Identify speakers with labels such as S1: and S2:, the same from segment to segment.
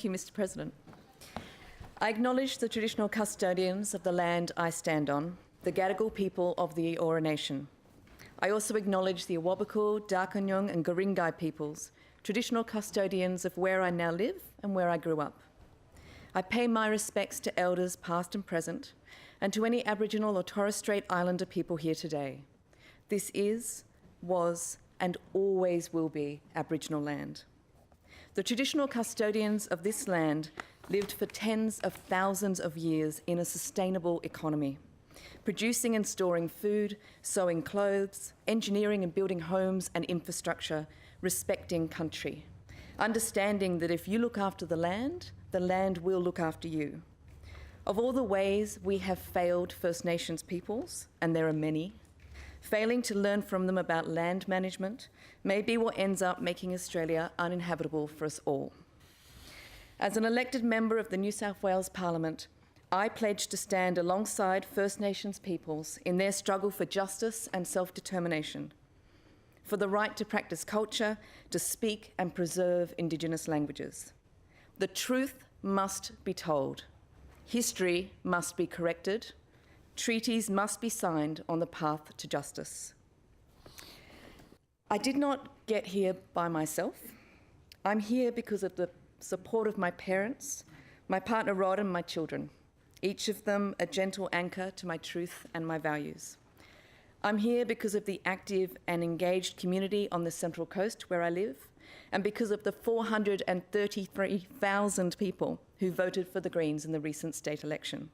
S1: Thank you, Mr. President. I acknowledge the traditional custodians of the land I stand on, the Gadigal people of the Eora Nation. I also acknowledge the Awabakal, Darkinjung and Guringai peoples, traditional custodians of where I now live and where I grew up. I pay my respects to elders past and present, and to any Aboriginal or Torres Strait Islander people here today. This is, was, and always will be Aboriginal land. The traditional custodians of this land lived for tens of thousands of years in a sustainable economy, producing and storing food, sewing clothes, engineering and building homes and infrastructure, respecting country, understanding that if you look after the land will look after you. Of all the ways we have failed First Nations peoples, and there are many, failing to learn from them about land management may be what ends up making Australia uninhabitable for us all. As an elected member of the New South Wales Parliament, I pledge to stand alongside First Nations peoples in their struggle for justice and self-determination, for the right to practice culture, to speak and preserve Indigenous languages. The truth must be told. History must be corrected. Treaties must be signed on the path to justice. I did not get here by myself. I'm here because of the support of my parents, my partner Rod and my children, each of them a gentle anchor to my truth and my values. I'm here because of the active and engaged community on the Central Coast where I live, and because of the 433,000 people who voted for the Greens in the recent state election.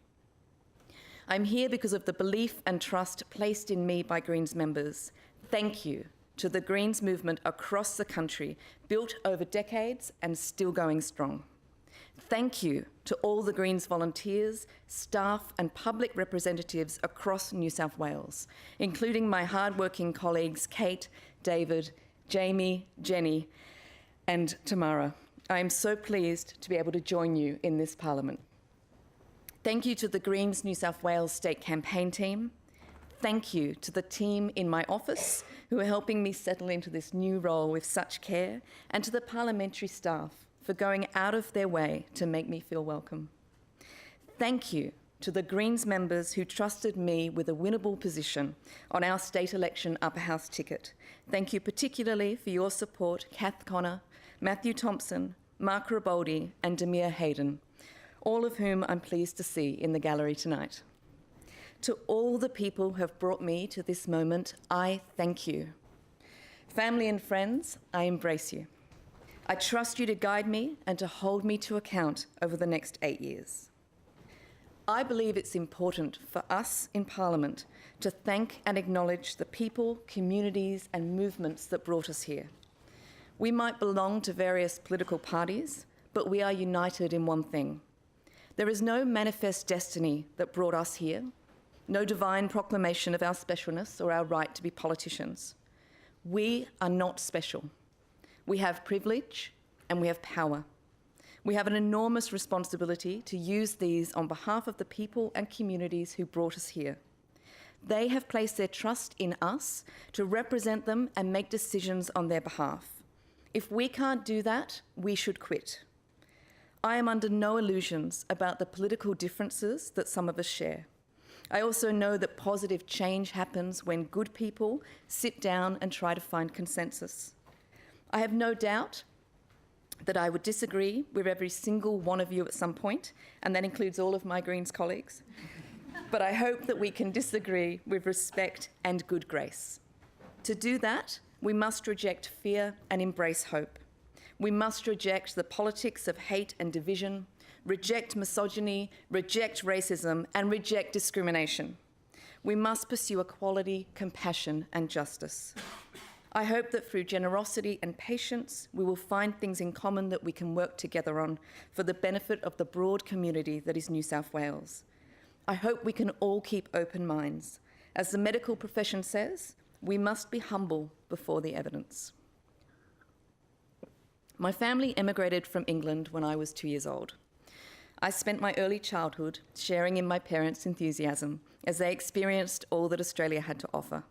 S1: I'm here because of the belief and trust placed in me by Greens members. Thank you to the Greens movement across the country, built over decades and still going strong. Thank you to all the Greens volunteers, staff and public representatives across New South Wales, including my hardworking colleagues Kate, David, Jamie, Jenny and Tamara. I am so pleased to be able to join you in this Parliament. Thank you to the Greens New South Wales State Campaign team. Thank you to the team in my office who are helping me settle into this new role with such care, and to the parliamentary staff for going out of their way to make me feel welcome. Thank you to the Greens members who trusted me with a winnable position on our state election upper house ticket. Thank you particularly for your support, Kath Connor, Matthew Thompson, Mark Riboldi and Demir Hayden, all of whom I'm pleased to see in the gallery tonight. To all the people who have brought me to this moment, I thank you. Family and friends, I embrace you. I trust you to guide me and to hold me to account over the next 8 years. I believe it's important for us in Parliament to thank and acknowledge the people, communities and movements that brought us here. We might belong to various political parties, but we are united in one thing. There is no manifest destiny that brought us here, no divine proclamation of our specialness or our right to be politicians. We are not special. We have privilege and we have power. We have an enormous responsibility to use these on behalf of the people and communities who brought us here. They have placed their trust in us to represent them and make decisions on their behalf. If we can't do that, we should quit. I am under no illusions about the political differences that some of us share. I also know that positive change happens when good people sit down and try to find consensus. I have no doubt that I would disagree with every single one of you at some point, and that includes all of my Greens colleagues. But I hope that we can disagree with respect and good grace. To do that, we must reject fear and embrace hope. We must reject the politics of hate and division, reject misogyny, reject racism, and reject discrimination. We must pursue equality, compassion, and justice. I hope that through generosity and patience, we will find things in common that we can work together on for the benefit of the broad community that is New South Wales. I hope we can all keep open minds. As the medical profession says, we must be humble before the evidence. My family emigrated from England when I was 2 years old. I spent my early childhood sharing in my parents' enthusiasm as they experienced all that Australia had to offer.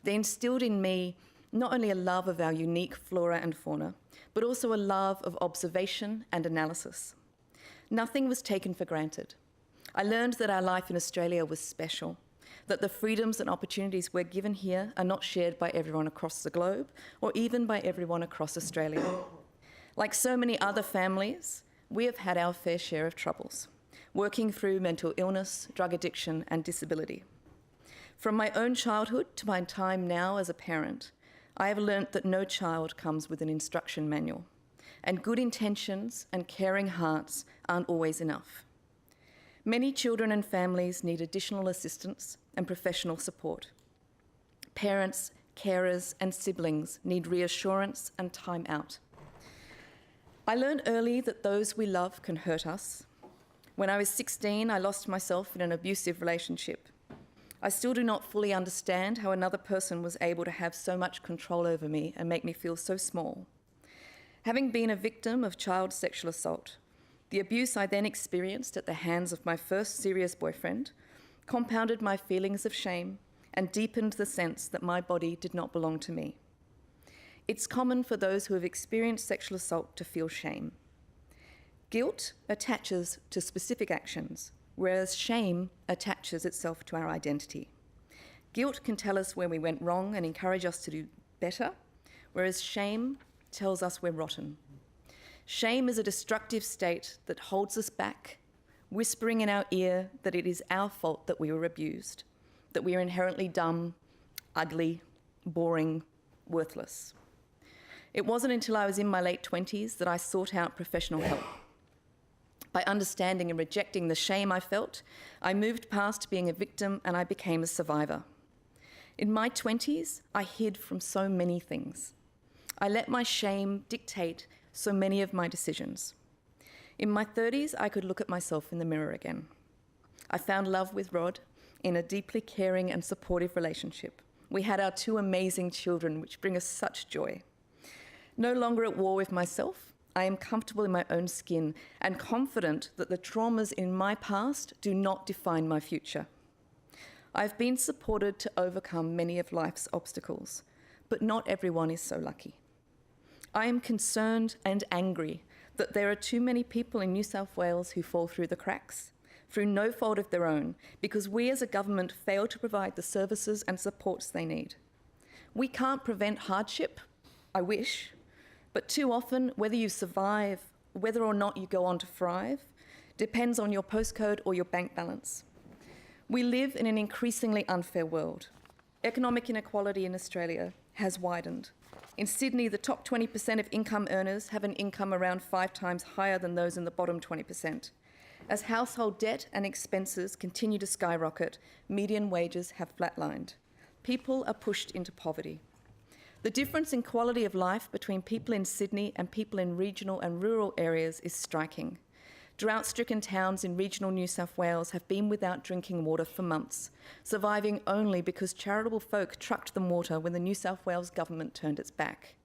S1: They instilled in me not only a love of our unique flora and fauna, but also a love of observation and analysis. Nothing was taken for granted. I learned that our life in Australia was special, that the freedoms and opportunities we're given here are not shared by everyone across the globe, or even by everyone across Australia. Like so many other families, we have had our fair share of troubles, working through mental illness, drug addiction, and disability. From my own childhood to my time now as a parent, I have learnt that no child comes with an instruction manual, and good intentions and caring hearts aren't always enough. Many children and families need additional assistance and professional support. Parents, carers, and siblings need reassurance and time out. I learned early that those we love can hurt us. When I was 16, I lost myself in an abusive relationship. I still do not fully understand how another person was able to have so much control over me and make me feel so small. Having been a victim of child sexual assault, the abuse I then experienced at the hands of my first serious boyfriend compounded my feelings of shame and deepened the sense that my body did not belong to me. It's common for those who have experienced sexual assault to feel shame. Guilt attaches to specific actions, whereas shame attaches itself to our identity. Guilt can tell us where we went wrong and encourage us to do better, whereas shame tells us we're rotten. Shame is a destructive state that holds us back, whispering in our ear that it is our fault that we were abused, that we are inherently dumb, ugly, boring, worthless. It wasn't until I was in my late 20s that I sought out professional help. By understanding and rejecting the shame I felt, I moved past being a victim and I became a survivor. In my 20s, I hid from so many things. I let my shame dictate so many of my decisions. In my 30s, I could look at myself in the mirror again. I found love with Rod in a deeply caring and supportive relationship. We had our 2 amazing children, which bring us such joy. No longer at war with myself, I am comfortable in my own skin and confident that the traumas in my past do not define my future. I've been supported to overcome many of life's obstacles, but not everyone is so lucky. I am concerned and angry that there are too many people in New South Wales who fall through the cracks, through no fault of their own, because we as a government fail to provide the services and supports they need. We can't prevent hardship, I wish, but too often, whether you survive, whether or not you go on to thrive, depends on your postcode or your bank balance. We live in an increasingly unfair world. Economic inequality in Australia has widened. In Sydney, the top 20% of income earners have an income around 5 times higher than those in the bottom 20%. As household debt and expenses continue to skyrocket, median wages have flatlined. People are pushed into poverty. The difference in quality of life between people in Sydney and people in regional and rural areas is striking. Drought-stricken towns in regional New South Wales have been without drinking water for months, surviving only because charitable folk trucked them water when the New South Wales government turned its back.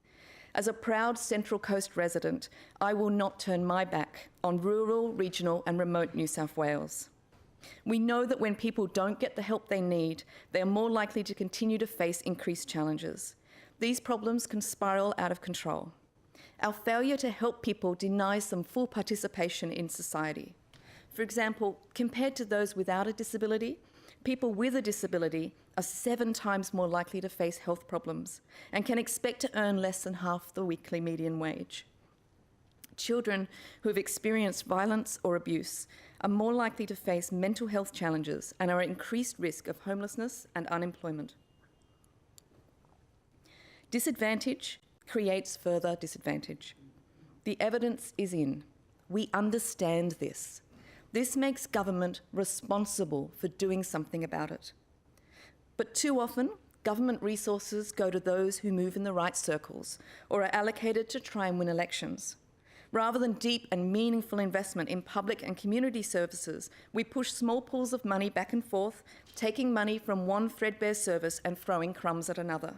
S1: As a proud Central Coast resident, I will not turn my back on rural, regional and remote New South Wales. We know that when people don't get the help they need, they are more likely to continue to face increased challenges. These problems can spiral out of control. Our failure to help people denies them full participation in society. For example, compared to those without a disability, people with a disability are 7 times more likely to face health problems and can expect to earn less than half the weekly median wage. Children who have experienced violence or abuse are more likely to face mental health challenges and are at increased risk of homelessness and unemployment. Disadvantage creates further disadvantage. The evidence is in. We understand this. This makes government responsible for doing something about it. But too often, government resources go to those who move in the right circles or are allocated to try and win elections. Rather than deep and meaningful investment in public and community services, we push small pools of money back and forth, taking money from one threadbare service and throwing crumbs at another.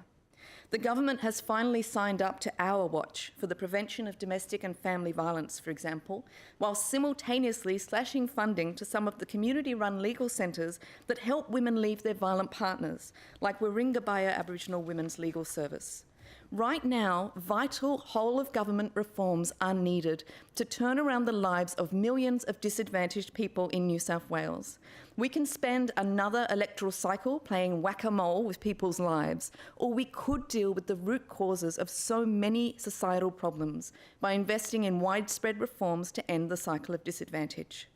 S1: The government has finally signed up to Our Watch for the prevention of domestic and family violence, for example, while simultaneously slashing funding to some of the community-run legal centres that help women leave their violent partners, like Warringabaya Aboriginal Women's Legal Service. Right now, vital whole-of-government reforms are needed to turn around the lives of millions of disadvantaged people in New South Wales. We can spend another electoral cycle playing whack-a-mole with people's lives, or we could deal with the root causes of so many societal problems by investing in widespread reforms to end the cycle of disadvantage.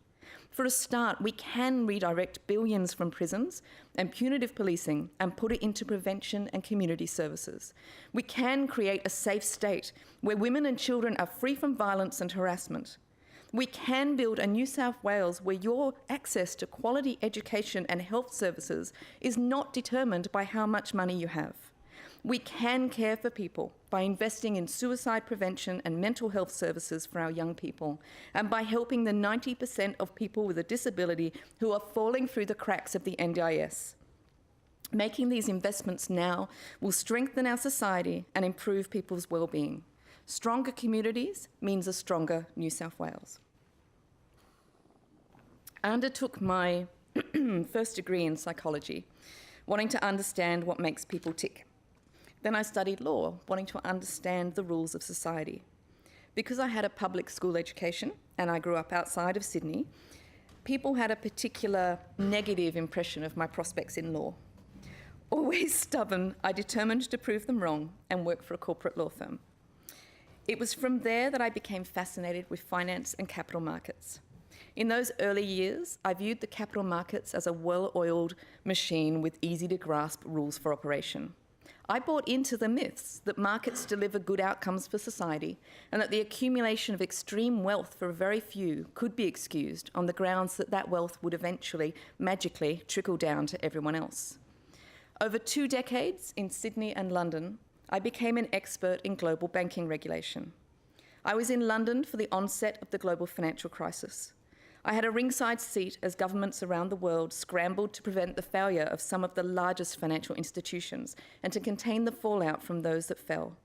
S1: For a start, we can redirect billions from prisons and punitive policing and put it into prevention and community services. We can create a safe state where women and children are free from violence and harassment. We can build a New South Wales where your access to quality education and health services is not determined by how much money you have. We can care for people by investing in suicide prevention and mental health services for our young people, and by helping the 90% of people with a disability who are falling through the cracks of the NDIS. Making these investments now will strengthen our society and improve people's well-being. Stronger communities means a stronger New South Wales. I undertook my first degree in psychology, wanting to understand what makes people tick. Then I studied law, wanting to understand the rules of society. Because I had a public school education and I grew up outside of Sydney, people had a particular negative impression of my prospects in law. Always stubborn, I determined to prove them wrong and work for a corporate law firm. It was from there that I became fascinated with finance and capital markets. In those early years, I viewed the capital markets as a well-oiled machine with easy-to-grasp rules for operation. I bought into the myths that markets deliver good outcomes for society and that the accumulation of extreme wealth for a very few could be excused on the grounds that that wealth would eventually, magically, trickle down to everyone else. Over 2 decades in Sydney and London, I became an expert in global banking regulation. I was in London for the onset of the global financial crisis. I had a ringside seat as governments around the world scrambled to prevent the failure of some of the largest financial institutions and to contain the fallout from those that fell.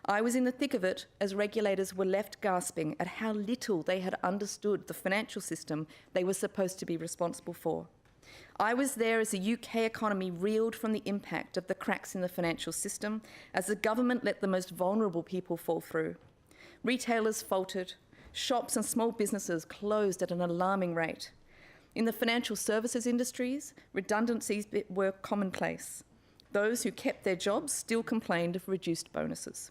S1: I was in the thick of it as regulators were left gasping at how little they had understood the financial system they were supposed to be responsible for. I was there as the UK economy reeled from the impact of the cracks in the financial system as the government let the most vulnerable people fall through. Retailers faltered. Shops and small businesses closed at an alarming rate. In the financial services industries, redundancies were commonplace. Those who kept their jobs still complained of reduced bonuses.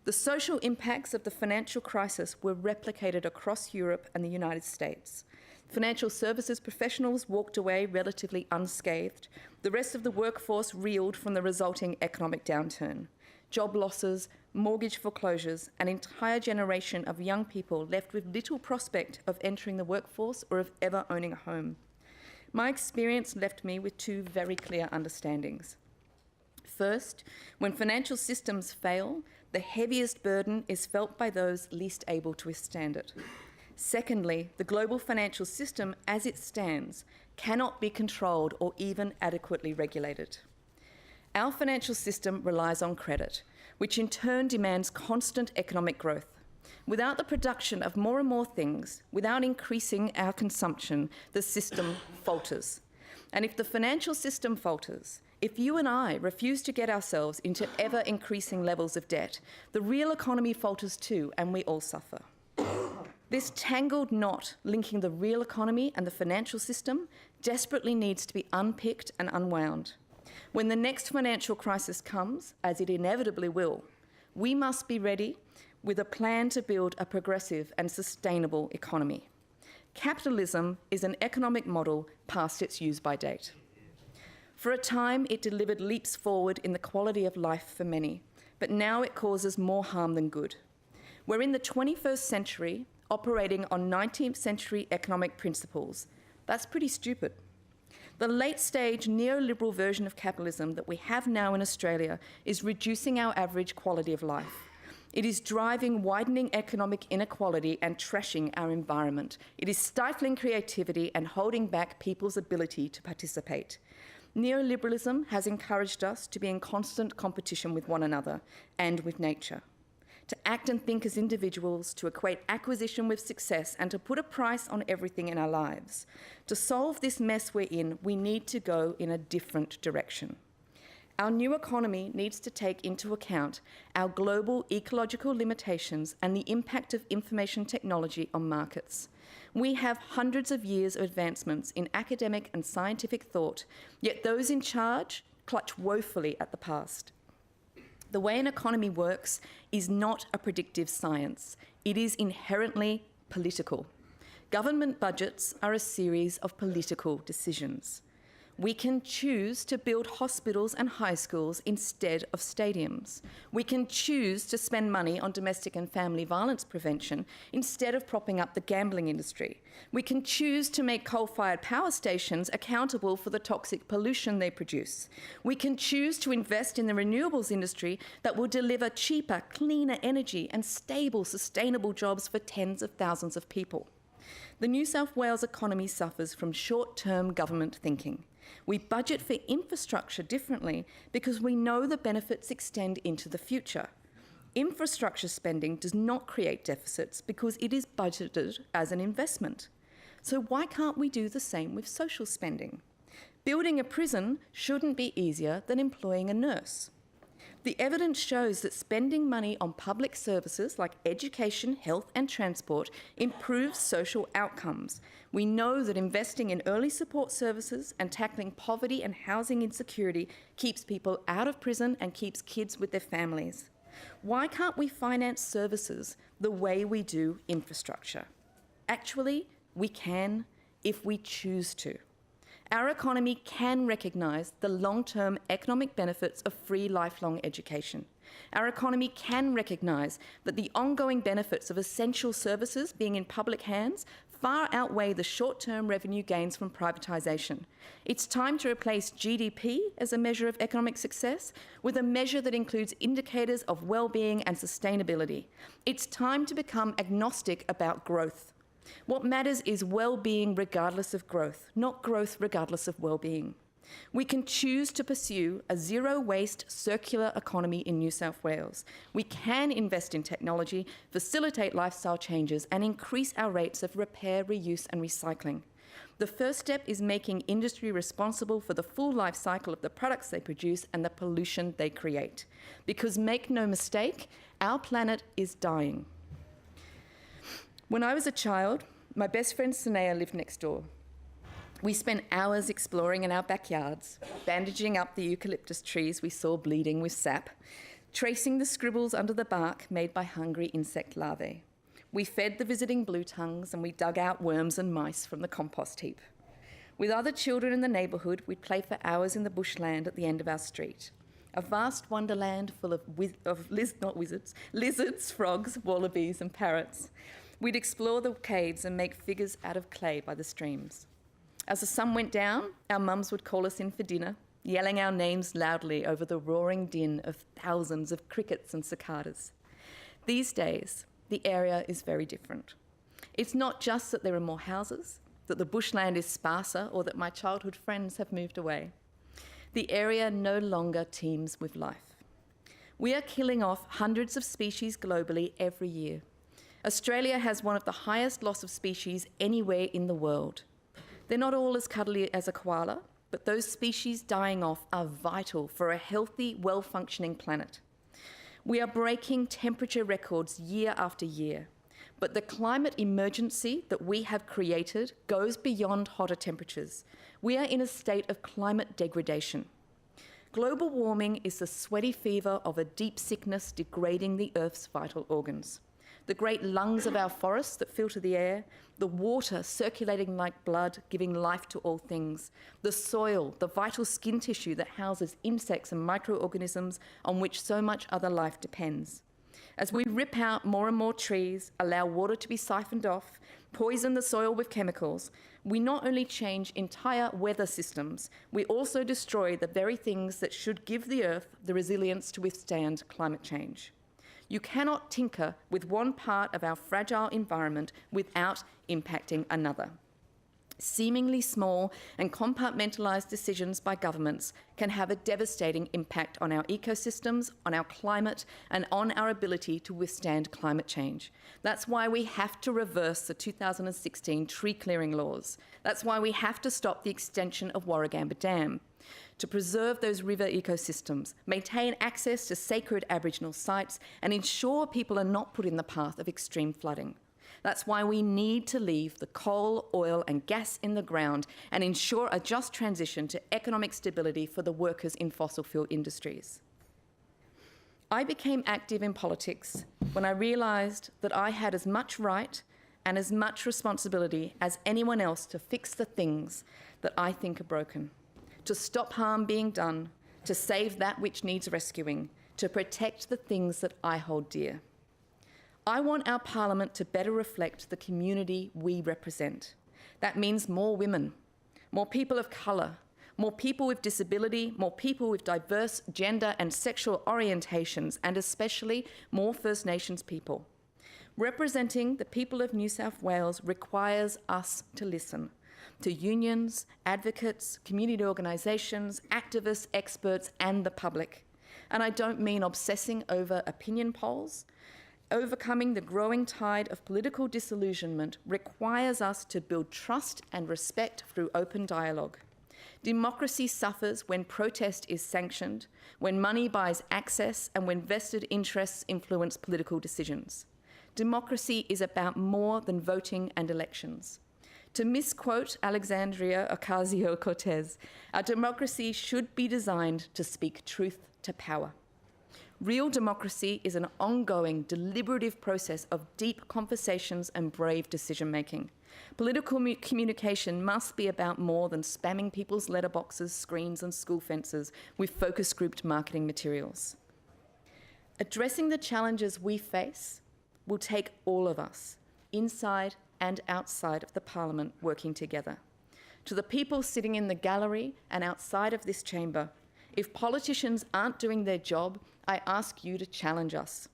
S1: The social impacts of the financial crisis were replicated across Europe and the United States. Financial services professionals walked away relatively unscathed. The rest of the workforce reeled from the resulting economic downturn. Job losses, mortgage foreclosures, an entire generation of young people left with little prospect of entering the workforce or of ever owning a home. My experience left me with 2 very clear understandings. First, when financial systems fail, the heaviest burden is felt by those least able to withstand it. Secondly, the global financial system as it stands cannot be controlled or even adequately regulated. Our financial system relies on credit, which in turn demands constant economic growth. Without the production of more and more things, without increasing our consumption, the system falters. And if the financial system falters, if you and I refuse to get ourselves into ever-increasing levels of debt, the real economy falters too, and we all suffer. This tangled knot linking the real economy and the financial system desperately needs to be unpicked and unwound. When the next financial crisis comes, as it inevitably will, we must be ready with a plan to build a progressive and sustainable economy. Capitalism is an economic model past its use-by date. For a time, it delivered leaps forward in the quality of life for many, but now it causes more harm than good. We're in the 21st century, operating on 19th century economic principles. That's pretty stupid. The late-stage neoliberal version of capitalism that we have now in Australia is reducing our average quality of life. It is driving widening economic inequality and trashing our environment. It is stifling creativity and holding back people's ability to participate. Neoliberalism has encouraged us to be in constant competition with one another and with nature, to act and think as individuals, to equate acquisition with success, and to put a price on everything in our lives. To solve this mess we're in, we need to go in a different direction. Our new economy needs to take into account our global ecological limitations and the impact of information technology on markets. We have hundreds of years of advancements in academic and scientific thought, yet those in charge clutch woefully at the past. The way an economy works is not a predictive science. It is inherently political. Government budgets are a series of political decisions. We can choose to build hospitals and high schools instead of stadiums. We can choose to spend money on domestic and family violence prevention instead of propping up the gambling industry. We can choose to make coal-fired power stations accountable for the toxic pollution they produce. We can choose to invest in the renewables industry that will deliver cheaper, cleaner energy and stable, sustainable jobs for tens of thousands of people. The New South Wales economy suffers from short-term government thinking. We budget for infrastructure differently because we know the benefits extend into the future. Infrastructure spending does not create deficits because it is budgeted as an investment. So why can't we do the same with social spending? Building a prison shouldn't be easier than employing a nurse. The evidence shows that spending money on public services like education, health and transport improves social outcomes. We know that investing in early support services and tackling poverty and housing insecurity keeps people out of prison and keeps kids with their families. Why can't we finance services the way we do infrastructure? Actually, we can if we choose to. Our economy can recognise the long-term economic benefits of free lifelong education. Our economy can recognise that the ongoing benefits of essential services being in public hands far outweigh the short-term revenue gains from privatisation. It's time to replace GDP as a measure of economic success with a measure that includes indicators of well-being and sustainability. It's time to become agnostic about growth. What matters is well-being regardless of growth, not growth regardless of well-being. We can choose to pursue a zero-waste circular economy in New South Wales. We can invest in technology, facilitate lifestyle changes, and increase our rates of repair, reuse, and recycling. The first step is making industry responsible for the full life cycle of the products they produce and the pollution they create. Because make no mistake, our planet is dying. When I was a child, my best friend Sanea lived next door. We spent hours exploring in our backyards, bandaging up the eucalyptus trees we saw bleeding with sap, tracing the scribbles under the bark made by hungry insect larvae. We fed the visiting blue tongues and we dug out worms and mice from the compost heap. With other children in the neighbourhood, we'd play for hours in the bushland at the end of our street. A vast wonderland full of lizards, frogs, wallabies and parrots. We'd explore the caves and make figures out of clay by the streams. As the sun went down, our mums would call us in for dinner, yelling our names loudly over the roaring din of thousands of crickets and cicadas. These days, the area is very different. It's not just that there are more houses, that the bushland is sparser, or that my childhood friends have moved away. The area no longer teems with life. We are killing off hundreds of species globally every year. Australia has one of the highest loss of species anywhere in the world. They're not all as cuddly as a koala, but those species dying off are vital for a healthy, well-functioning planet. We are breaking temperature records year after year, but the climate emergency that we have created goes beyond hotter temperatures. We are in a state of climate degradation. Global warming is the sweaty fever of a deep sickness degrading the Earth's vital organs. The great lungs of our forests that filter the air, the water circulating like blood, giving life to all things, the soil, the vital skin tissue that houses insects and microorganisms on which so much other life depends. As we rip out more and more trees, allow water to be siphoned off, poison the soil with chemicals, we not only change entire weather systems, we also destroy the very things that should give the Earth the resilience to withstand climate change. You cannot tinker with one part of our fragile environment without impacting another. Seemingly small and compartmentalised decisions by governments can have a devastating impact on our ecosystems, on our climate, and on our ability to withstand climate change. That's why we have to reverse the 2016 tree clearing laws. That's why we have to stop the extension of Warragamba Dam, to preserve those river ecosystems, maintain access to sacred Aboriginal sites, and ensure people are not put in the path of extreme flooding. That's why we need to leave the coal, oil and gas in the ground and ensure a just transition to economic stability for the workers in fossil fuel industries. I became active in politics when I realised that I had as much right and as much responsibility as anyone else to fix the things that I think are broken, to stop harm being done, to save that which needs rescuing, to protect the things that I hold dear. I want our Parliament to better reflect the community we represent. That means more women, more people of colour, more people with disability, more people with diverse gender and sexual orientations, and especially more First Nations people. Representing the people of New South Wales requires us to listen to unions, advocates, community organisations, activists, experts, and the public. And I don't mean obsessing over opinion polls. Overcoming the growing tide of political disillusionment requires us to build trust and respect through open dialogue. Democracy suffers when protest is sanctioned, when money buys access, and when vested interests influence political decisions. Democracy is about more than voting and elections. To misquote Alexandria Ocasio-Cortez, our democracy should be designed to speak truth to power. Real democracy is an ongoing, deliberative process of deep conversations and brave decision-making. Political communication must be about more than spamming people's letterboxes, screens, and school fences with focus-grouped marketing materials. Addressing the challenges we face will take all of us, inside and outside of the Parliament, working together. To the people sitting in the gallery and outside of this chamber, if politicians aren't doing their job, I ask you to challenge us.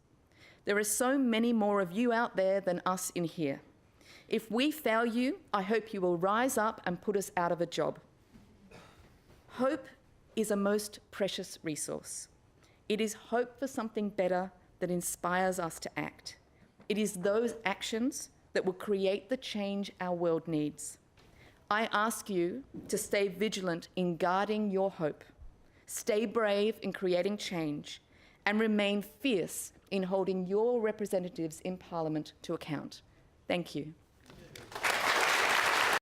S1: There are so many more of you out there than us in here. If we fail you, I hope you will rise up and put us out of a job. Hope is a most precious resource. It is hope for something better that inspires us to act. It is those actions that will create the change our world needs. I ask you to stay vigilant in guarding your hope, stay brave in creating change, and remain fierce in holding your representatives in Parliament to account. Thank you.